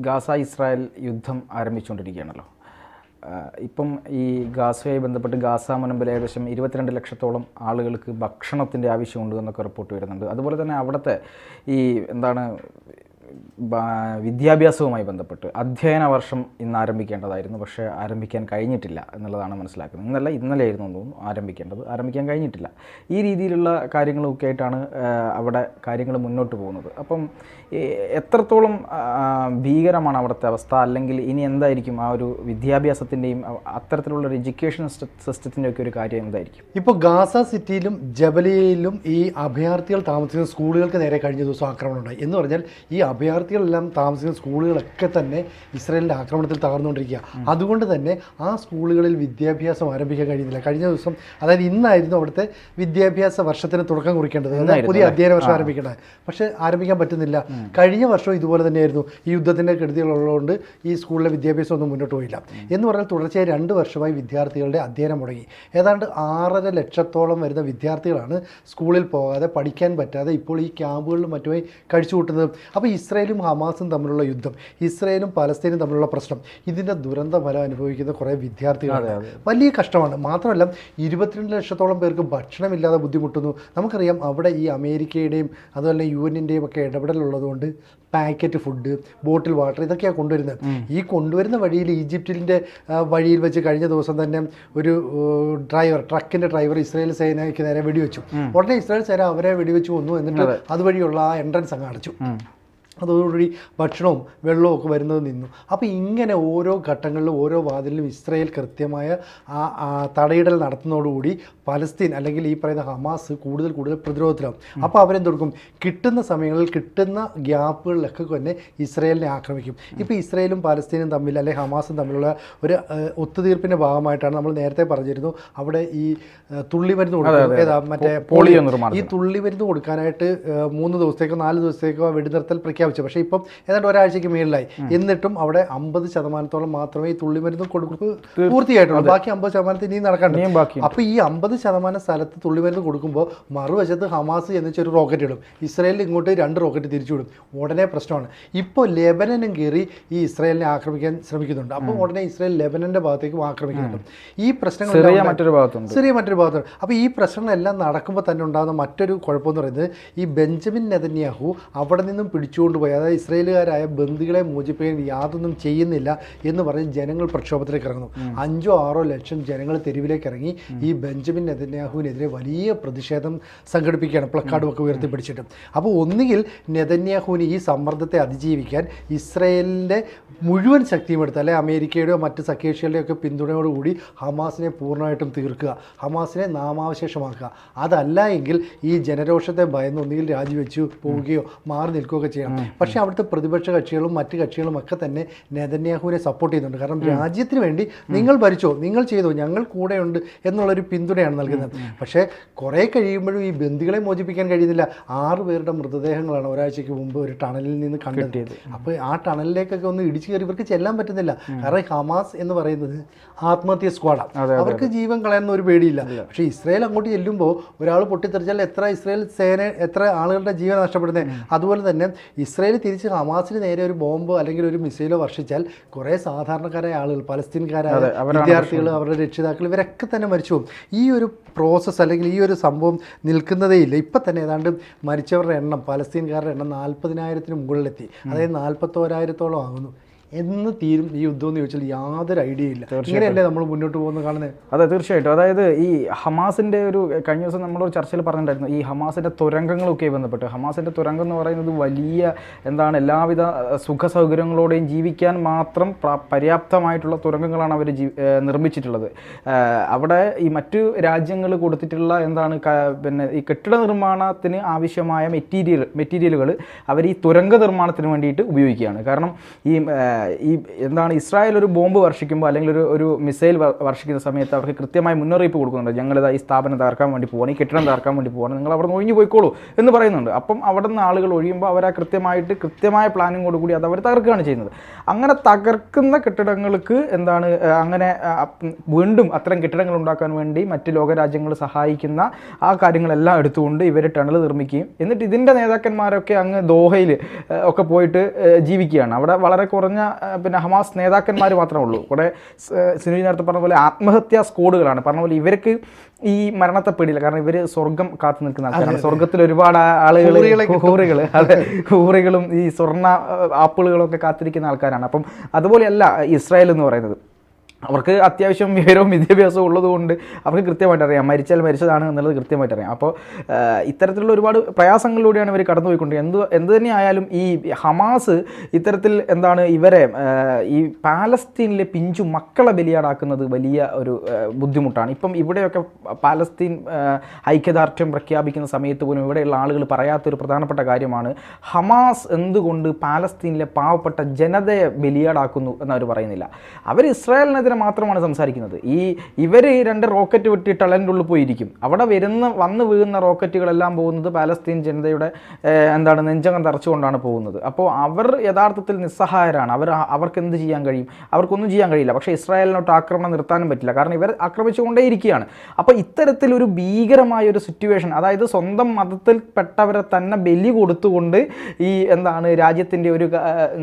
Gaza Israel യുദ്ധം ആരംഭിച്ചുകൊണ്ടിരിക്കുകയാണല്ലോ. ഇപ്പം ഈ ഗാസയുമായി ബന്ധപ്പെട്ട് ഗാസ മുനമ്പിൽ ഏകദേശം 22 ലക്ഷത്തോളം ആളുകൾക്ക് ഭക്ഷണത്തിൻ്റെ ആവശ്യമുണ്ട് എന്നൊക്കെ റിപ്പോർട്ട് വരുന്നുണ്ട്. അതുപോലെ തന്നെ അവിടുത്തെ ഈ വിദ്യാഭ്യാസവുമായി ബന്ധപ്പെട്ട് അധ്യയന വർഷം ഇന്ന് ആരംഭിക്കേണ്ടതായിരുന്നു, പക്ഷേ ആരംഭിക്കാൻ കഴിഞ്ഞിട്ടില്ല എന്നുള്ളതാണ് മനസ്സിലാക്കുന്നത്. ഇന്നലെയായിരുന്നു തോന്നുന്നു ആരംഭിക്കാൻ കഴിഞ്ഞിട്ടില്ല. ഈ രീതിയിലുള്ള കാര്യങ്ങളൊക്കെ ആയിട്ടാണ് അവിടെ കാര്യങ്ങൾ മുന്നോട്ട് പോകുന്നത്. അപ്പം എത്രത്തോളം ഭീകരമാണ് അവിടുത്തെ അവസ്ഥ, അല്ലെങ്കിൽ ഇനി എന്തായിരിക്കും ആ ഒരു വിദ്യാഭ്യാസത്തിൻ്റെയും അത്തരത്തിലുള്ള ഒരു എഡ്യൂക്കേഷൻ സിസ്റ്റത്തിൻ്റെ ഒക്കെ ഒരു കാര്യം എന്തായിരിക്കും? ഇപ്പോൾ ഗാസ സിറ്റിയിലും ജബലിയയിലും ഈ അഭയാർത്ഥികൾ താമസിക്കുന്ന സ്കൂളുകൾക്ക് നേരെ കഴിഞ്ഞ ദിവസം ആക്രമണം ഉണ്ടായി. എന്ന് പറഞ്ഞാൽ ഈ അഭയാർത്ഥികളെല്ലാം താമസിക്കുന്ന സ്കൂളുകളൊക്കെ തന്നെ ഇസ്രായേലിൻ്റെ ആക്രമണത്തിൽ തകർന്നുകൊണ്ടിരിക്കുക. അതുകൊണ്ട് തന്നെ ആ സ്കൂളുകളിൽ വിദ്യാഭ്യാസം ആരംഭിക്കാൻ കഴിയുന്നില്ല. കഴിഞ്ഞ ദിവസം, അതായത് ഇന്നായിരുന്നു അവിടുത്തെ വിദ്യാഭ്യാസ വർഷത്തിന് തുടക്കം കുറിക്കേണ്ടത്, പുതിയ അധ്യയന വർഷം ആരംഭിക്കേണ്ടത്. പക്ഷേ ആരംഭിക്കാൻ പറ്റുന്നില്ല. കഴിഞ്ഞ വർഷവും ഇതുപോലെ തന്നെയായിരുന്നു. ഈ യുദ്ധത്തിൻ്റെ കെടുതികളുള്ളതുകൊണ്ട് ഈ സ്കൂളിലെ വിദ്യാഭ്യാസം ഒന്നും മുന്നോട്ട് പോയില്ല. എന്ന് പറഞ്ഞാൽ തുടർച്ചയായി 2 വർഷമായി വിദ്യാർത്ഥികളുടെ അധ്യയനം മുടങ്ങി. ഏതാണ്ട് 6.5 ലക്ഷത്തോളം വരുന്ന വിദ്യാർത്ഥികളാണ് സ്കൂളിൽ പോകാതെ, പഠിക്കാൻ പറ്റാതെ ഇപ്പോൾ ഈ ക്യാമ്പുകളിലും മറ്റുമായി കഴിച്ചു കൂട്ടുന്നത്. അപ്പോൾ ഇസ്രായേലും ഹമാസും തമ്മിലുള്ള യുദ്ധം, ഇസ്രായേലും പലസ്തീനും തമ്മിലുള്ള പ്രശ്നം, ഇതിൻ്റെ ദുരന്ത ഫലം അനുഭവിക്കുന്ന കുറേ വിദ്യാർത്ഥികളാണ്. വലിയ കഷ്ടമാണ്. മാത്രമല്ല 22 ലക്ഷത്തോളം പേർക്ക് ഭക്ഷണമില്ലാതെ ബുദ്ധിമുട്ടുന്നു. നമുക്കറിയാം അവിടെ ഈ അമേരിക്കയുടെയും അതുപോലെ UN-ൻ്റെയും ഒക്കെ ഇടപെടലുള്ളതുകൊണ്ട് പാക്കറ്റ് ഫുഡ്, ബോട്ടിൽ വാട്ടർ ഇതൊക്കെയാണ് കൊണ്ടുവരുന്നത്. ഈ കൊണ്ടുവരുന്ന വഴിയിൽ ഈജിപ്തിൻ്റെ വഴിയിൽ വെച്ച് കഴിഞ്ഞ ദിവസം തന്നെ ഒരു ട്രക്കിൻ്റെ ഡ്രൈവർ ഇസ്രായേൽ സേനയ്ക്ക് നേരെ വെടിവെച്ചു. ഉടനെ ഇസ്രായേൽ സേന അവരെ വെടിവെച്ച് കൊന്നു. എന്നിട്ട് അതുവഴിയുള്ള ആ എൻട്രൻസ് അങ്ങ് അടച്ചു. അതോടുകൂടി ഭക്ഷണവും വെള്ളവും ഒക്കെ വരുന്നത് നിന്നു. അപ്പോൾ ഇങ്ങനെ ഓരോ ഘട്ടങ്ങളിലും ഓരോ വാതിലിലും ഇസ്രായേൽ കൃത്യമായ തടയിടൽ നടത്തുന്നതോടുകൂടി പലസ്തീൻ അല്ലെങ്കിൽ ഈ പറയുന്ന ഹമാസ് കൂടുതൽ പ്രതിരോധത്തിലാവും. അപ്പോൾ അവരെന്തെടുക്കും, കിട്ടുന്ന സമയങ്ങളിൽ കിട്ടുന്ന ഗ്യാപ്പുകളിലൊക്കെ തന്നെ ഇസ്രായേലിനെ ആക്രമിക്കും. ഇപ്പോൾ ഇസ്രായേലും പലസ്തീനും തമ്മിൽ അല്ലെങ്കിൽ ഹമാസും തമ്മിലുള്ള ഒരു ഒത്തുതീർപ്പിൻ്റെ ഭാഗമായിട്ടാണ് നമ്മൾ നേരത്തെ പറഞ്ഞിരുന്നു അവിടെ ഈ തുള്ളിമരുന്ന് കൊടുക്കും. മറ്റേ പോളിയോ, ഈ തുള്ളിമരുന്ന് കൊടുക്കാനായിട്ട് 3 ദിവസത്തേക്കോ 4 ദിവസത്തേക്കോ വെടിനിർത്തൽ പ്രഖ്യാപിച്ചു. പക്ഷേ ഇപ്പം ഏതാണ്ട് ഒരാഴ്ചയ്ക്ക് മേളിലായി. എന്നിട്ടും അവിടെ 50% മാത്രമേ ഈ തുള്ളിമരുന്ന് കൊടുക്കൂ പൂർത്തിയായിട്ടുള്ളൂ. ബാക്കി 50% ഇനിയും നടക്കാനുണ്ട്. അപ്പോൾ ഈ 50% സ്ഥലത്ത് തുള്ളിമരുന്ന് കൊടുക്കുമ്പോൾ മറുവശത്ത് ഹമാസ് എന്നിച്ചൊരു റോക്കറ്റ് ഇടും. ഇസ്രായേലിൽ ഇങ്ങോട്ട് 2 റോക്കറ്റ് തിരിച്ചുവിടും. ഉടനെ പ്രശ്നമാണ്. ഇപ്പോൾ ലെബനനും കയറി ഈ ഇസ്രായേലിനെ ആക്രമിക്കാൻ ശ്രമിക്കുന്നുണ്ട്. അപ്പോൾ ഉടനെ ഇസ്രായേൽ ലെബനൻ്റെ ഭാഗത്തേക്കും ആക്രമിക്കുന്നുണ്ട്. ഈ പ്രശ്നങ്ങൾ മറ്റൊരു ഭാഗത്തുണ്ട്. അപ്പോൾ ഈ പ്രശ്നങ്ങളെല്ലാം നടക്കുമ്പോൾ തന്നെ ഉണ്ടാകുന്ന മറ്റൊരു കുഴപ്പമെന്ന് പറയുന്നത് ഈ ബെഞ്ചമിൻ നെതന്യാഹു അവിടെ നിന്നും പിടിച്ചുകൊണ്ടുപോയി, അതായത് ഇസ്രായേലുകാരായ ബന്ദികളെ മോചിപ്പിക്കാൻ യാതൊന്നും ചെയ്യുന്നില്ല എന്ന് പറഞ്ഞ് ജനങ്ങൾ പ്രക്ഷോഭത്തിലേക്ക് ഇറങ്ങുന്നു. 5-6 ലക്ഷം ജനങ്ങൾ തെരുവിലേക്ക് ഇറങ്ങി ഈ ബെഞ്ചമിൻ നെതന്യാഹുവിനെതിരെ വലിയ പ്രതിഷേധം സംഘടിപ്പിക്കുകയാണ്, പ്ലക്കാർഡും ഒക്കെ ഉയർത്തിപ്പിടിച്ചിട്ട്. അപ്പോൾ ഒന്നുകിൽ നെതന്യാഹുവിന് ഈ സമ്മർദ്ദത്തെ അതിജീവിക്കാൻ ഇസ്രായേലിൻ്റെ മുഴുവൻ ശക്തിയും എടുത്ത്, അല്ലെങ്കിൽ അമേരിക്കയുടെയോ മറ്റ് സഖ്യകക്ഷികളുടെയോ ഒക്കെ പിന്തുണയോടുകൂടി ഹമാസിനെ പൂർണ്ണമായിട്ടും തീർക്കുക, ഹമാസിനെ നാമാവശേഷമാക്കുക. അതല്ല എങ്കിൽ ഈ ജനരോഷത്തെ ഭയന്ന് ഒന്നുകിൽ രാജിവെച്ചു പോവുകയോ മാറി നിൽക്കുകയൊക്കെ ചെയ്യണം. പക്ഷേ അവിടുത്തെ പ്രതിപക്ഷ കക്ഷികളും മറ്റ് കക്ഷികളും ഒക്കെ തന്നെ നെതന്യാഹുവിനെ സപ്പോർട്ട് ചെയ്യുന്നുണ്ട്. കാരണം രാജ്യത്തിന് വേണ്ടി നിങ്ങൾ ഭരിച്ചോ, നിങ്ങൾ ചെയ്തോ, ഞങ്ങൾ കൂടെയുണ്ട് എന്നുള്ളൊരു പിന്തുണയാണ് നൽകുന്നത്. പക്ഷേ കുറേ കഴിയുമ്പോഴും ഈ ബന്ദികളെ മോചിപ്പിക്കാൻ കഴിയുന്നില്ല. 6 പേരുടെ മൃതദേഹങ്ങളാണ് ഒരാഴ്ചയ്ക്ക് മുമ്പ് ഒരു ടണലിൽ നിന്ന് കണ്ടെത്തിയത്. അപ്പോൾ ആ ടണലിലേക്കൊക്കെ ഒന്ന് ഇടിച്ചു കയറി ഇവർക്ക് ചെല്ലാൻ പറ്റുന്നില്ല. കാരണം ഹമാസ് എന്ന് പറയുന്നത് ആത്മഹത്യ സ്ക്വാഡാണ്. അവർക്ക് ജീവൻ കളയാനൊന്നും ഒരു പേടിയില്ല. പക്ഷേ ഇസ്രായേൽ അങ്ങോട്ട് ചെല്ലുമ്പോൾ ഒരാൾ പൊട്ടിത്തെറിച്ചാൽ എത്ര ആളുകളുടെ ജീവൻ നഷ്ടപ്പെടുന്നത്. അതുപോലെ തന്നെ ഇസ്രായേൽ തിരിച്ച് ഹമാസിന് നേരെ ഒരു ബോംബോ അല്ലെങ്കിൽ ഒരു മിസൈലോ വർഷിച്ചാൽ കുറേ സാധാരണക്കാരായ ആളുകൾ, പലസ്തീൻകാരായ വിദ്യാർത്ഥികൾ, അവരുടെ രക്ഷിതാക്കൾ, ഇവരൊക്കെ തന്നെ മരിച്ചു പോകും. ഈ ഒരു പ്രോസസ്സ് അല്ലെങ്കിൽ ഈ ഒരു സംഭവം നിൽക്കുന്നതേ ഇല്ല. ഇപ്പം തന്നെ ഏതാണ്ട് മരിച്ചവരുടെ എണ്ണം, പലസ്തീൻകാരുടെ എണ്ണം 40,000-ന് മുകളിലെത്തി. അതായത് 41,000-ഓളം ആകുന്നു. എന്ന് തീരും ഈ യുദ്ധം എന്ന് ചോദിച്ചാൽ യാതൊരു ഐഡിയ ഇല്ല. ഇങ്ങനെയല്ലേ നമ്മൾ മുന്നോട്ട് പോകുന്നത് കാണുന്നത്? അതെ, തീർച്ചയായിട്ടും. അതായത് ഈ ഹമാസിൻ്റെ ഒരു കഴിഞ്ഞ ദിവസം നമ്മളൊരു ചർച്ചയിൽ പറഞ്ഞിട്ടുണ്ടായിരുന്നു, ഈ ഹമാസിൻ്റെ തുരങ്കങ്ങളൊക്കെ ബന്ധപ്പെട്ട്. ഹമാസിൻ്റെ തുരങ്കം എന്ന് പറയുന്നത് വലിയ എല്ലാവിധ സുഖ സൗകര്യങ്ങളോടെയും ജീവിക്കാൻ മാത്രം പര്യാപ്തമായിട്ടുള്ള തുരങ്കങ്ങളാണ് അവർ നിർമ്മിച്ചിട്ടുള്ളത്. അവിടെ ഈ മറ്റു രാജ്യങ്ങൾ കൊടുത്തിട്ടുള്ള ഈ കെട്ടിട നിർമ്മാണത്തിന് ആവശ്യമായ മെറ്റീരിയലുകൾ അവർ ഈ തുരങ്ക നിർമ്മാണത്തിന് വേണ്ടിയിട്ട് ഉപയോഗിക്കുകയാണ്. കാരണം ഈ ഈ എന്താണ് ഇസ്രായേൽ ഒരു ബോംബ് വർഷിക്കുമ്പോൾ അല്ലെങ്കിൽ ഒരു മിസൈൽ വർഷിക്കുന്ന സമയത്ത് അവർക്ക് കൃത്യമായ മുന്നറിയിപ്പ് കൊടുക്കുന്നുണ്ട്. ഞങ്ങളിത് ഈ സ്ഥാപനം തകർക്കാൻ വേണ്ടി പോകണം, ഈ കെട്ടിടം തകർക്കാൻ വേണ്ടി പോകണം, നിങ്ങൾ അവിടെ നിന്ന് ഒഴിഞ്ഞു പോയിക്കോളൂ എന്ന് പറയുന്നുണ്ട്. അപ്പം അവിടെ നിന്ന് ആളുകൾ ഒഴിയുമ്പോൾ അവർ ആ കൃത്യമായ പ്ലാനിങ്ങോട് കൂടി അത് അവർ തകർക്കുകയാണ് ചെയ്യുന്നത്. അങ്ങനെ തകർക്കുന്ന കെട്ടിടങ്ങൾക്ക് എന്താണ് അങ്ങനെ വീണ്ടും അത്തരം കെട്ടിടങ്ങൾ ഉണ്ടാക്കാൻ വേണ്ടി മറ്റ് ലോകരാജ്യങ്ങൾ സഹായിക്കുന്ന ആ കാര്യങ്ങളെല്ലാം എടുത്തുകൊണ്ട് ഇവർ ടണൽ നിർമ്മിക്കുകയും എന്നിട്ട് ഇതിൻ്റെ നേതാക്കന്മാരൊക്കെ അങ്ങ് ദോഹയിൽ ഒക്കെ പോയിട്ട് ജീവിക്കുകയാണ്. അവിടെ വളരെ കുറഞ്ഞ പിന്നെ ഹമാസ് നേതാക്കന്മാർ മാത്രമേ ഉള്ളൂ. കുറേ സിനിമ നേരത്തെ പറഞ്ഞ പോലെ ആത്മഹത്യാ സ്ക്വാഡുകളാണ്. പറഞ്ഞ പോലെ ഇവർക്ക് ഈ മരണത്തെ പേടിയില്ല. കാരണം ഇവർ സ്വർഗം കാത്തു നിൽക്കുന്ന ആൾക്കാരാണ്. സ്വർഗത്തിൽ ഒരുപാട് ഹൂറികളും ഈ സ്വർണ്ണ ആപ്പിളുകളൊക്കെ കാത്തിരിക്കുന്ന ആൾക്കാരാണ്. അപ്പം അതുപോലെയല്ല ഇസ്രായേൽ എന്ന് പറയുന്നത്. അവർക്ക് അത്യാവശ്യം വിവരവും വിദ്യാഭ്യാസവും ഉള്ളതുകൊണ്ട് അവർക്ക് കൃത്യമായിട്ട് അറിയാം മരിച്ചാൽ മരിച്ചതാണ് എന്നുള്ളത് കൃത്യമായിട്ട് അറിയാം. അപ്പോൾ ഇത്തരത്തിലുള്ള ഒരുപാട് പ്രയാസങ്ങളിലൂടെയാണ് ഇവർ കടന്നുപോയിക്കൊണ്ടിരിക്കുന്നത്. എന്ത് തന്നെയായാലും ഈ ഹമാസ് ഇത്തരത്തിൽ എന്താണ് ഇവരെ ഈ പാലസ്തീനിലെ പിഞ്ചു മക്കളെ ബലിയാടാക്കുന്നത് വലിയ ഒരു ബുദ്ധിമുട്ടാണ്. ഇപ്പം ഇവിടെയൊക്കെ പാലസ്തീൻ ഐക്യദാർഢ്യം പ്രഖ്യാപിക്കുന്ന സമയത്ത് പോലും ഇവിടെയുള്ള ആളുകൾ പറയാത്തൊരു പ്രധാനപ്പെട്ട കാര്യമാണ് ഹമാസ് എന്തുകൊണ്ട് പാലസ്തീനിലെ പാവപ്പെട്ട ജനതയെ ബലിയാടാക്കുന്നു എന്നവർ പറയുന്നില്ല. അവർ ഇസ്രായേലിനെതിരെ മാത്രമാണ് സംസാരിക്കുന്നത്. ഇവർ 2 റോക്കറ്റ് വിട്ടിട്ട് ടണലിൻ്റെ ഉള്ളിൽ പോയിരിക്കും. അവിടെ വന്ന് വീഴുന്ന റോക്കറ്റുകളെല്ലാം പോകുന്നത് പാലസ്തീൻ ജനതയുടെ എന്താണ് നെഞ്ചകം തറച്ചുകൊണ്ടാണ് പോകുന്നത്. അപ്പോൾ അവർ യഥാർത്ഥത്തിൽ നിസ്സഹായരാണ്. അവർക്ക് എന്ത് ചെയ്യാൻ കഴിയും? അവർക്കൊന്നും ചെയ്യാൻ കഴിയില്ല. പക്ഷേ ഇസ്രായേലിനോട്ട് ആക്രമണം നിർത്താനും പറ്റില്ല. കാരണം ഇവർ ആക്രമിച്ചുകൊണ്ടേയിരിക്കുകയാണ്. അപ്പോൾ ഇത്തരത്തിലൊരു ഭീകരമായ ഒരു സിറ്റുവേഷൻ, അതായത് സ്വന്തം മതത്തിൽപ്പെട്ടവരെ തന്നെ ബലി കൊടുത്തുകൊണ്ട് ഈ എന്താണ് രാജ്യത്തിൻ്റെ ഒരു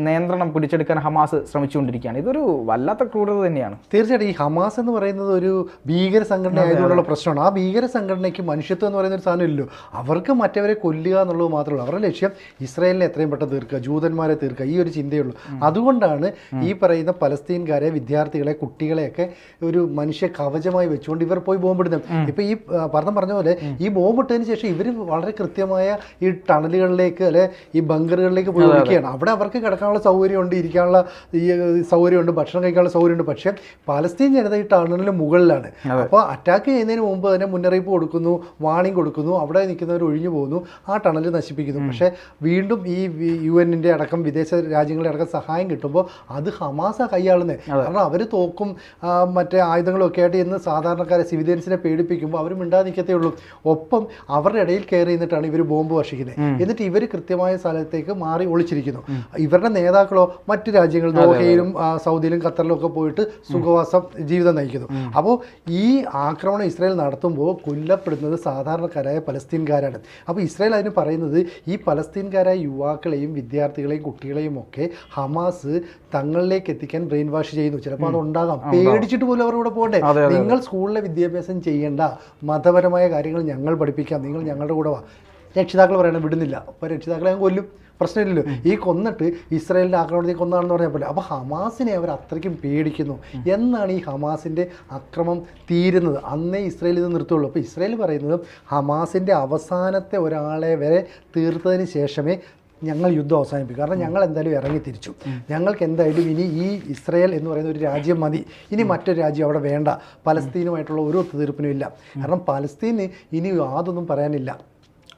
നിയന്ത്രണം പിടിച്ചെടുക്കാൻ ഹമാസ് ശ്രമിച്ചുകൊണ്ടിരിക്കുകയാണ്. ഇതൊരു വല്ലാത്ത ക്രൂരത തന്നെയാണ്. തീർച്ചയായിട്ടും ഈ ഹമാസ് എന്ന് പറയുന്നത് ഒരു ഭീകര സംഘടന ആയതുകൊണ്ടുള്ള പ്രശ്നമാണ്. ആ ഭീകര സംഘടനയ്ക്ക് മനുഷ്യത്വം എന്ന് പറയുന്ന ഒരു സാധനം ഇല്ലല്ലോ. അവർക്ക് മറ്റവരെ കൊല്ലുക എന്നുള്ളത് മാത്രമേ ഉള്ളൂ. അവരുടെ ലക്ഷ്യം ഇസ്രായേലിനെ എത്രയും പെട്ടെന്ന് തീർക്കുക, ജൂതന്മാരെ തീർക്കുക, ഈ ഒരു ചിന്തയുള്ളൂ. അതുകൊണ്ടാണ് ഈ പറയുന്ന പലസ്തീൻകാരെ, വിദ്യാർത്ഥികളെ, കുട്ടികളെയൊക്കെ ഒരു മനുഷ്യ കവചമായി വെച്ചുകൊണ്ട് ഇവർ പോയി ബോംബിടുന്നത്. ഇപ്പം ഈ പറഞ്ഞ പോലെ ഈ ബോംബിട്ടതിന് ശേഷം ഇവർ വളരെ കൃത്യമായ ഈ ടണലുകളിലേക്ക് അല്ലെ ഈ ബങ്കറുകളിലേക്ക് പോയി ഒഴിക്കുകയാണ്. അവിടെ അവർക്ക് കിടക്കാനുള്ള സൗകര്യമുണ്ട്, ഇരിക്കാനുള്ള ഈ സൗകര്യമുണ്ട്, ഭക്ഷണം കഴിക്കാനുള്ള സൗകര്യമുണ്ട്. പക്ഷേ പാലസ്തീൻ ജനത ഈ ടണലിന് മുകളിലാണ്. അപ്പോൾ അറ്റാക്ക് ചെയ്യുന്നതിന് മുമ്പ് തന്നെ മുന്നറിയിപ്പ് കൊടുക്കുന്നു, വാണിംഗ് കൊടുക്കുന്നു, അവിടെ നിൽക്കുന്നവർ ഒഴിഞ്ഞു പോകുന്നു, ആ ടണൽ നശിപ്പിക്കുന്നു. പക്ഷേ വീണ്ടും ഈ UN-ൻ്റെ അടക്കം വിദേശ രാജ്യങ്ങളുടെ അടക്കം സഹായം കിട്ടുമ്പോൾ അത് ഹമാസ കൈയാളുന്നത്. കാരണം അവർ തോക്കും മറ്റേ ആയുധങ്ങളും ഒക്കെ ആയിട്ട് ഇന്ന് സാധാരണക്കാരെ സിവിലിയൻസിനെ പേടിപ്പിക്കുമ്പോൾ അവർ മിണ്ടാതെ നിൽക്കത്തേ ഉള്ളൂ. ഒപ്പം അവരുടെ ഇടയിൽ കയറി നിന്നിട്ടാണ് ഇവർ ബോംബ് വർഷിക്കുന്നത്. എന്നിട്ട് ഇവർ കൃത്യമായ സ്ഥലത്തേക്ക് മാറി ഒളിച്ചിരിക്കുന്നു. ഇവരുടെ നേതാക്കളോ മറ്റു രാജ്യങ്ങൾ ദോഹയിലും സൗദിയിലും ഖത്തറിലും ഒക്കെ പോയിട്ട് സുഖവാസം ജീവിതം നയിക്കുന്നു. അപ്പോൾ ഈ ആക്രമണം ഇസ്രായേൽ നടത്തുമ്പോൾ കൊല്ലപ്പെടുന്നത് സാധാരണക്കാരായ പലസ്തീൻകാരാണ്. അപ്പോൾ ഇസ്രായേൽ അതിന് പറയുന്നത് ഈ പലസ്തീൻകാരായ യുവാക്കളെയും വിദ്യാർത്ഥികളെയും കുട്ടികളെയും ഒക്കെ ഹമാസ് തങ്ങളിലേക്ക് എത്തിക്കാൻ ബ്രെയിൻ വാഷ് ചെയ്യുന്നു. ചിലപ്പോൾ അതുണ്ടാകാം, പേടിച്ചിട്ട് പോലും അവർ ഇവിടെ പോകണ്ടേ. നിങ്ങൾ സ്കൂളിലെ വിദ്യാഭ്യാസം ചെയ്യേണ്ട, മതപരമായ കാര്യങ്ങൾ ഞങ്ങൾ പഠിപ്പിക്കാം, നിങ്ങൾ ഞങ്ങളുടെ കൂടെ വാ. രക്ഷിതാക്കൾ പറയണം വിടുന്നില്ല. അപ്പോൾ രക്ഷിതാക്കളെ ഞാൻ കൊല്ലും, പ്രശ്നമില്ലല്ലോ. ഈ കൊന്നിട്ട് ഇസ്രായേലിൻ്റെ ആക്രമണത്തിൽ കൊന്നാണെന്ന് പറഞ്ഞാൽ പോലെ. അപ്പോൾ ഹമാസിനെ അവർ അത്രയ്ക്കും പേടിക്കുന്നു. എന്നാണ് ഈ ഹമാസിൻ്റെ അക്രമം തീരുന്നത്? അന്നേ ഇസ്രായേൽ ഇത് നിർത്തുള്ളൂ. അപ്പോൾ ഇസ്രായേൽ പറയുന്നത് ഹമാസിൻ്റെ അവസാനത്തെ ഒരാളെ വരെ തീർത്തതിന് ശേഷമേ ഞങ്ങൾ യുദ്ധം അവസാനിപ്പിക്കും. കാരണം ഞങ്ങൾ എന്തായാലും ഇറങ്ങി തിരിച്ചു. ഞങ്ങൾക്ക് എന്തായാലും ഇനി ഈ ഇസ്രായേൽ എന്ന് പറയുന്ന ഒരു രാജ്യം മതി. ഇനി മറ്റൊരു രാജ്യം അവിടെ വേണ്ട. പലസ്തീനുമായിട്ടുള്ള ഒരു ഒത്തുതീർപ്പിനും ഇല്ല. കാരണം പലസ്തീന് ഇനി യാതൊന്നും പറയാനില്ല.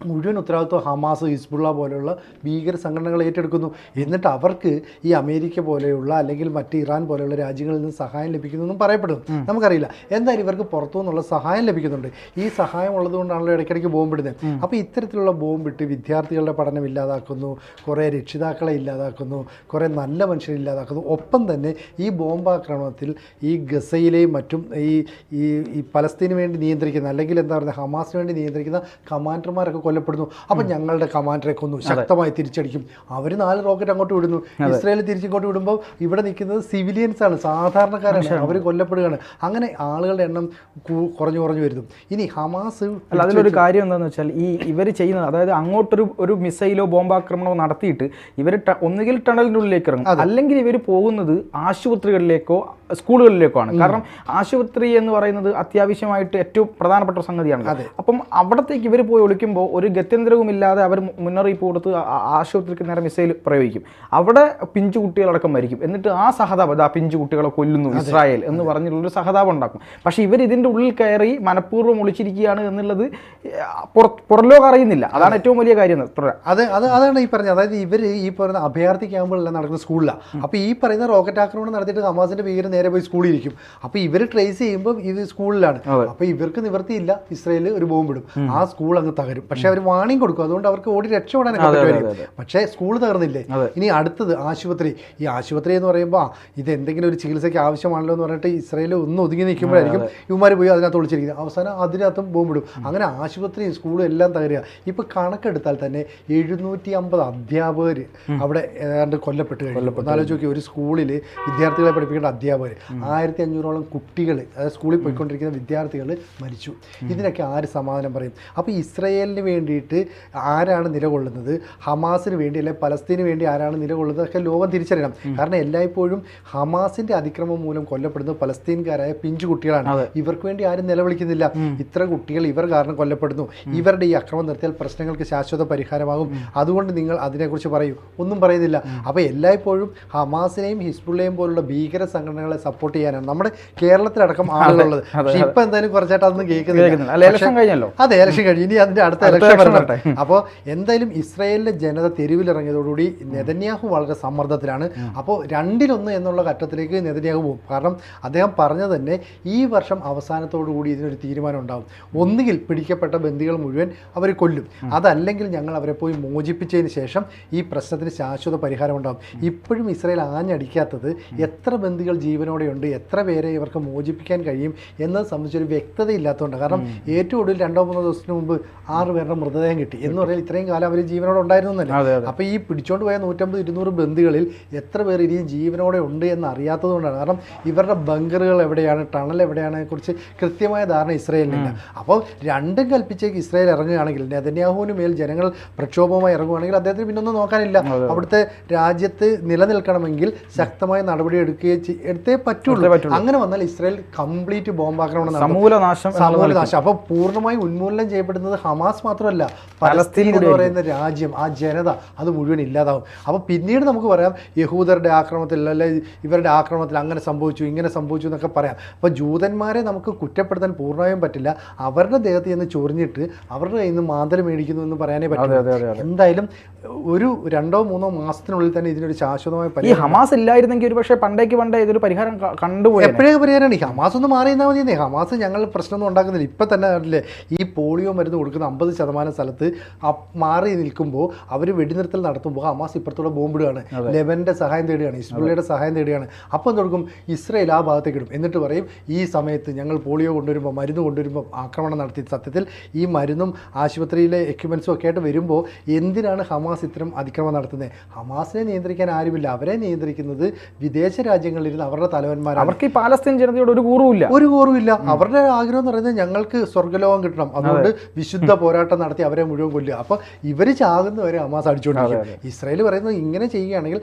മുഴുവൻ ഉത്തരവാദിത്വം ഹമാസ്, ഹിസ്ബുള്ള പോലെയുള്ള ഭീകര സംഘടനകൾ ഏറ്റെടുക്കുന്നു. എന്നിട്ട് അവർക്ക് ഈ അമേരിക്ക പോലെയുള്ള അല്ലെങ്കിൽ മറ്റ് ഇറാൻ പോലെയുള്ള രാജ്യങ്ങളിൽ നിന്ന് സഹായം ലഭിക്കുന്നതെന്നും പറയപ്പെടുന്നു. നമുക്കറിയില്ല. എന്തായാലും ഇവർക്ക് പുറത്തു നിന്നുള്ള സഹായം ലഭിക്കുന്നുണ്ട്. ഈ സഹായം ഉള്ളതുകൊണ്ടാണല്ലോ ഇടയ്ക്കിടയ്ക്ക് ബോംബിടുന്നത്. അപ്പോൾ ഇത്തരത്തിലുള്ള ബോംബിട്ട് വിദ്യാർത്ഥികളുടെ പഠനം ഇല്ലാതാക്കുന്നു, കുറേ രക്ഷിതാക്കളെ ഇല്ലാതാക്കുന്നു, കുറേ നല്ല മനുഷ്യരെ ഇല്ലാതാക്കുന്നു. ഒപ്പം തന്നെ ഈ ബോംബാക്രമണത്തിൽ ഈ ഗസയിലെയും മറ്റും ഈ പലസ്തീന് വേണ്ടി നിയന്ത്രിക്കുന്ന അല്ലെങ്കിൽ എന്താ പറയുക ഹമാസിന് വേണ്ടി നിയന്ത്രിക്കുന്ന കമാൻഡർമാരൊക്കെ കൊല്ലപ്പെടുന്നു. അപ്പം ഞങ്ങളുടെ കമാൻഡറെ കൊന്നു, ശക്തമായി തിരിച്ചടിക്കും. അവർ 4 റോക്കറ്റ് അങ്ങോട്ട് വിടുന്നു. ഇസ്രായേൽ തിരിച്ചിങ്ങോട്ട് വിടുമ്പോൾ ഇവിടെ നിൽക്കുന്നത് സിവിലിയൻസ് ആണ്, സാധാരണക്കാരാണ്. അവർ കൊല്ലപ്പെടുകയാണ്. അങ്ങനെ ആളുകളുടെ എണ്ണം കുറഞ്ഞു വരുന്നു. ഇനി ഹമാസ് അതിലൊരു കാര്യം എന്താണെന്ന് വെച്ചാൽ ഇവർ ചെയ്യുന്നത്, അതായത് അങ്ങോട്ടൊരു മിസൈലോ ബോംബാക്രമണമോ നടത്തിയിട്ട് ഇവർ ഒന്നുകിൽ ടണലിൻ്റെ ഉള്ളിലേക്ക് ഇറങ്ങും, അല്ലെങ്കിൽ ഇവർ പോകുന്നത് ആശുപത്രികളിലേക്കോ സ്കൂളുകളിലേക്കോ ആണ്. കാരണം ആശുപത്രി എന്ന് പറയുന്നത് അത്യാവശ്യമായിട്ട് ഏറ്റവും പ്രധാനപ്പെട്ട സംഗതിയാണ്. അപ്പം അവിടത്തേക്ക് ഇവർ പോയി ഒളിക്കുമ്പോൾ ഒരു ഗത്യന്തരവുമില്ലാതെ അവർ മുന്നറിയിപ്പ് കൊടുത്ത് ആശുപത്രിക്ക് നേരെ മിസൈൽ പ്രയോഗിക്കും. അവിടെ പിഞ്ചു കുട്ടികളടക്കം മരിക്കും. എന്നിട്ട് ആ സഹതാപം, ആ പിഞ്ചു കുട്ടികളെ കൊല്ലുന്നു ഇസ്രായേൽ എന്ന് പറഞ്ഞിട്ടുള്ളൊരു സഹതാപം ഉണ്ടാക്കും. പക്ഷേ ഇവർ ഇതിൻ്റെ ഉള്ളിൽ കയറി മനഃപൂർവ്വം ഒളിച്ചിരിക്കുകയാണ് എന്നുള്ളത് പുറലോകം അറിയുന്നില്ല. അതാണ് ഏറ്റവും വലിയ കാര്യം. അതാണ് ഈ പറഞ്ഞത്. അതായത് ഇവർ ഈ പറയുന്ന അഭയാർത്ഥി ക്യാമ്പുകളെല്ലാം നടക്കുന്ന സ്കൂളിലാണ്. അപ്പോൾ ഈ പറയുന്ന റോക്കറ്റ് ആക്രമണം നടത്തിയിട്ട് ഹമാസിന്റെ ഭീകരർ നേരെ പോയി സ്കൂളിൽ ഇരിക്കും. അപ്പോൾ ഇവർ ട്രേസ് ചെയ്യുമ്പോൾ ഇത് സ്കൂളിലാണ്. അപ്പോൾ ഇവർക്ക് നിവർത്തിയില്ല, ഇസ്രായേൽ ഒരു ബോംബിടും, ആ സ്കൂൾ അങ്ങ് തകരും. പക്ഷെ അവർ വാണിംഗ് കൊടുക്കും, അതുകൊണ്ട് അവർക്ക് ഓടി രക്ഷപ്പെടാനൊക്കെ പറ്റുമായിരിക്കും. പക്ഷേ സ്കൂൾ തകർന്നില്ലേ. ഇനി അടുത്തത് ആശുപത്രി. ഈ ആശുപത്രി എന്ന് പറയുമ്പോൾ ഇത് എന്തെങ്കിലും ഒരു ചികിത്സയ്ക്ക് ആവശ്യമാണല്ലോ എന്ന് പറഞ്ഞിട്ട് ഇസ്രായേൽ ഒന്ന് ഒതുങ്ങി നിൽക്കുമ്പോഴായിരിക്കും ഇവന്മാർ പോയി അതിനകത്ത് ഒളിച്ചിരിക്കുന്നത്. അവസാനം അതിനകത്തും ബോംബിടും. അങ്ങനെ ആശുപത്രിയും സ്കൂളും എല്ലാം തകരുക. ഇപ്പോൾ കണക്കെടുത്താൽ തന്നെ 750 അധ്യാപകർ അവിടെ ഏതാണ്ട് കൊല്ലപ്പെട്ട് കഴിഞ്ഞു. ഒന്നാലോചിച്ച് നോക്കി, ഒരു സ്കൂളിൽ വിദ്യാർത്ഥികളെ പഠിപ്പിക്കേണ്ട അധ്യാപകർ, 1500ഓളം കുട്ടികൾ, അതായത് സ്കൂളിൽ പോയിക്കൊണ്ടിരിക്കുന്ന വിദ്യാർത്ഥികൾ മരിച്ചു. ഇതിനൊക്കെ ആര് സമാധാനം പറയും? അപ്പോൾ ഇസ്രായേലിന് വേണ്ടിയിട്ട് ആരാണ് നിലകൊള്ളുന്നത്, ഹമാസിന് വേണ്ടി അല്ലെങ്കിൽ പലസ്തീന് വേണ്ടി ആരാണ് നിലകൊള്ളുന്നത് ഒക്കെ ലോകം തിരിച്ചറിയണം. കാരണം എല്ലായ്പ്പോഴും ഹമാസിന്റെ അതിക്രമം മൂലം കൊല്ലപ്പെടുന്നത് പലസ്തീൻകാരായ പിഞ്ചു കുട്ടികളാണ്. ഇവർക്ക് വേണ്ടി ആരും നിലവിളിക്കുന്നില്ല. ഇത്ര കുട്ടികൾ ഇവർ കാരണം കൊല്ലപ്പെടുന്നു, ഇവരുടെ ഈ അക്രമം നിർത്തിയാൽ പ്രശ്നങ്ങൾക്ക് ശാശ്വത പരിഹാരമാകും, അതുകൊണ്ട് നിങ്ങൾ അതിനെക്കുറിച്ച് പറയൂ, ഒന്നും പറയുന്നില്ല. അപ്പോൾ എല്ലായ്പ്പോഴും ഹമാസിനെയും ഹിസ്ബുള്ളയും പോലുള്ള ഭീകര സംഘടനകളെ സപ്പോർട്ട് ചെയ്യാനാണ് നമ്മുടെ കേരളത്തിലടക്കം ആളുകളുള്ളത്. പക്ഷെ ഇപ്പൊ എന്തായാലും കുറച്ചായിട്ട് അതൊന്നും കേൾക്കുന്നില്ല. അതെ, ഇലക്ഷൻ കഴിഞ്ഞു, ഇനി അതിന്റെ അടുത്ത ഇലക്ഷൻ വരട്ടെ. അപ്പോൾ എന്തായാലും ഇസ്രായേലിലെ ജനത തെരുവിലിറങ്ങിയതോടുകൂടി നെതന്യാഹു വളരെ സമ്മർദ്ദത്തിലാണ്. അപ്പോൾ 2-1 എന്നുള്ള ഘട്ടത്തിലേക്ക് നെതന്യാഹു പോകും. കാരണം അദ്ദേഹം പറഞ്ഞത് തന്നെ ഈ വർഷം അവസാനത്തോടുകൂടി ഇതിനൊരു തീരുമാനം ഉണ്ടാകും. ഒന്നുകിൽ പിടിക്കപ്പെട്ട ബന്ദികൾ മുഴുവൻ അവർ കൊല്ലും, അതല്ലെങ്കിൽ ഞങ്ങൾ അവരെ പോയി മോചിപ്പിച്ചതിന് ശേഷം ഈ പ്രശ്നത്തിന് ശാശ്വത പരിഹാരം ഉണ്ടാകും. ഇപ്പോഴും ഇസ്രായേൽ ആഞ്ഞടിക്കാത്തത് എത്ര ബന്ദികൾ ജീവനോടെയുണ്ട്, എത്ര പേരെ ഇവർക്ക് മോചിപ്പിക്കാൻ കഴിയും എന്നത് സംബന്ധിച്ചൊരു വ്യക്തത ഇല്ലാത്തതുകൊണ്ട്. കാരണം ഏറ്റവും ഒടുവിൽ 2-3 ദിവസത്തിന് മുമ്പ് 6 പേരുടെ മൃതദേഹം കിട്ടി എന്ന് പറഞ്ഞാൽ ഇത്രയും കാലം അവർ ജീവനോടെ ഉണ്ടായിരുന്നു എന്നല്ലേ. അപ്പോൾ ഈ പിടിച്ചോണ്ട് പോയ 150-200 ബന്ദികളിൽ എത്ര പേർ ഇനിയും ജീവനോടെ ഉണ്ട് എന്ന് അറിയാത്തത് കൊണ്ടാണ്. കാരണം ഇവരുടെ ബങ്കറുകൾ എവിടെയാണ്, ടണൽ എവിടെയാണ് കുറിച്ച് കൃത്യമായ ധാരണ ഇസ്രായേലിനില്ല. അപ്പോൾ രണ്ടും കൽപ്പിച്ചേക്ക് ഇസ്രായേൽ ഇറങ്ങുകയാണെങ്കിൽ, നെതന്യാഹുവിന് മേൽ ജനങ്ങൾ പ്രക്ഷോഭവുമായി ഇറങ്ങുകയാണെങ്കിൽ അദ്ദേഹത്തിന് പിന്നൊന്നും നോക്കാനില്ല. അവിടുത്തെ രാജ്യത്ത് നിലനിൽക്കണമെങ്കിൽ ശക്തമായ നടപടി എടുത്തേ പറ്റുള്ളൂ. അങ്ങനെ വന്നാൽ ഇസ്രായേൽ കംപ്ലീറ്റ് ബോംബാക്രമണം, സമൂലനാശം. അപ്പോൾ പൂർണ്ണമായി ഉന്മൂലനം ചെയ്യപ്പെടുന്നത് ഹമാസ് മാത്രമല്ല, പലസ്തീൻ എന്ന് പറയുന്ന രാജ്യം, ആ ജനത, അത് മുഴുവൻ ഇല്ലാതാവും. അപ്പോൾ പിന്നീട് നമുക്ക് പറയാം യഹൂദരുടെ ആക്രമണത്തിൽ അല്ലെ ഇവരുടെ ആക്രമണത്തിൽ അങ്ങനെ സംഭവിച്ചു ഇങ്ങനെ സംഭവിച്ചു എന്നൊക്കെ പറയാം. അപ്പോൾ ജൂതന്മാരെ നമുക്ക് കുറ്റപ്പെടുത്താൻ പൂർണ്ണമായും പറ്റില്ല. അവരുടെ ദേഹത്ത് ചെന്ന് ചൊറിഞ്ഞിട്ട് അവരുടെ കയ്യിൽ നിന്ന് മാന്തൽ മേടിക്കുന്നു എന്ന് പറയാനേ പറ്റില്ല. എന്തായാലും ഒരു 2-3 മാസത്തിനുള്ളിൽ തന്നെ ഇതിനൊരു ശാശ്വതമായ പരിഹാരം. ഹമാസ് ഇല്ലായിരുന്നെങ്കിൽ ഒരു പക്ഷേ പണ്ടേ ഇതൊരു പരിഹാരം കണ്ടുപോയി. എപ്പോഴേ പരിഹാരമാണ്. ഈ ഹമാസ് ഒന്ന് മാറി നിന്നാൽ മതി. ഹമാസ് ഞങ്ങൾ പ്രശ്നമൊന്നും ഉണ്ടാക്കുന്നില്ല. ഇപ്പം തന്നെ അറിയില്ലേ, ഈ പോളിയോ മരുന്ന് കൊടുക്കുന്ന 50% സ്ഥലത്ത് മാറി നിൽക്കുമ്പോൾ അവർ വെടിനിർത്തൽ നടത്തുമ്പോൾ ഹമാസ് ഇപ്പുറത്തൂടെ ബോംബിടുകയാണ്, ലെബന്റെ സഹായം തേടുകയാണ്, ഹിസ്ബുള്ളയുടെ സഹായം തേടുകയാണ്. അപ്പോൾ എന്തെടുക്കും, ഇസ്രായേൽ ആ ഭാഗത്തേക്ക് ഇടും. എന്നിട്ട് പറയും ഈ സമയത്ത് ഞങ്ങൾ പോളിയോ കൊണ്ടുവരുമ്പോൾ, മരുന്ന് കൊണ്ടുവരുമ്പോൾ ആക്രമണം നടത്തി. സത്യത്തിൽ ഈ മരുന്നും ആശുപത്രിയിലെ എക്യുപ്മെൻസും ഒക്കെ ആയിട്ട് വരുമ്പോൾ എന്തിനാണ് ഹമാസ് ഇത്തരം അതിക്രമം നടത്തുന്നത്? ഹമാസിനെ നിയന്ത്രിക്കാൻ ആരുമില്ല. അവരെ നിയന്ത്രിക്കുന്നത് വിദേശ രാജ്യങ്ങളിലിരുന്ന് അവരുടെ തലവന്മാരാണ്. അവർക്ക് ഈ പാലസ്തീൻ ജനതയോട് ഒരു കൂറുമില്ല. അവരുടെ ആഗ്രഹം എന്ന് പറയുന്നത് ഞങ്ങൾക്ക് സ്വർഗ്ഗലോകം കിട്ടണം, അതുകൊണ്ട് വിശുദ്ധ പോരാട്ടം നടത്തി അവരെ മുഴുവൻ കൊല്ലുക. അപ്പോൾ ഇവർ ചാകുന്നവരെ ഹമാസ് അടിച്ചുകൊണ്ടിരിക്കും. ഇസ്രായേൽ പറയുന്നത് ഇങ്ങനെ ചെയ്യുകയാണെങ്കിൽ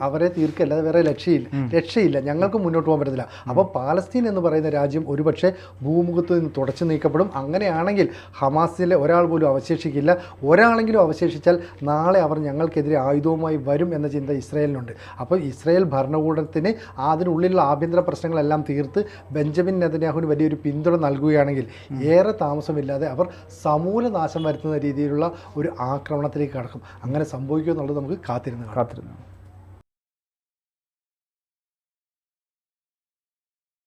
അവരെ തീർക്കല്ലാതെ വേറെ രക്ഷയില്ല, ഞങ്ങൾക്ക് മുന്നോട്ട് പോകാൻ പറ്റത്തില്ല. അപ്പോൾ പാലസ്തീൻ എന്ന് പറയുന്ന രാജ്യം ഒരുപക്ഷെ ഭൂമുഖത്ത് നിന്ന് തുടച്ചു നീക്കപ്പെടും. അങ്ങനെയാണെങ്കിൽ ഹമാസിലെ ഒരാൾ പോലും അവശേഷിക്കില്ല. ഒരാളെങ്കിലും അവശേഷിച്ചാൽ നാളെ അവർ ഞങ്ങൾക്കെതിരെ ആയുധവുമായി വരും എന്ന ചിന്ത ഇസ്രായേലിനുണ്ട്. അപ്പോൾ ഇസ്രായേൽ ഭരണകൂടത്തിന് അതിനുള്ളിലുള്ള ആഭ്യന്തര പ്രശ്നങ്ങളെല്ലാം തീർത്ത് ബെഞ്ചമിൻ നെതന്യാഹുവിന് വലിയൊരു പിന്തുണ നൽകുകയാണെങ്കിൽ ഏറെ താമസമില്ലാതെ അവർ സമൂല നാശം വരുത്തുന്ന രീതിയിലുള്ള ഒരു ആക്രമണത്തിലേക്ക് കടക്കും. അങ്ങനെ സംഭവിക്കുമെന്നുള്ളത് നമുക്ക് കാത്തിരുന്ന്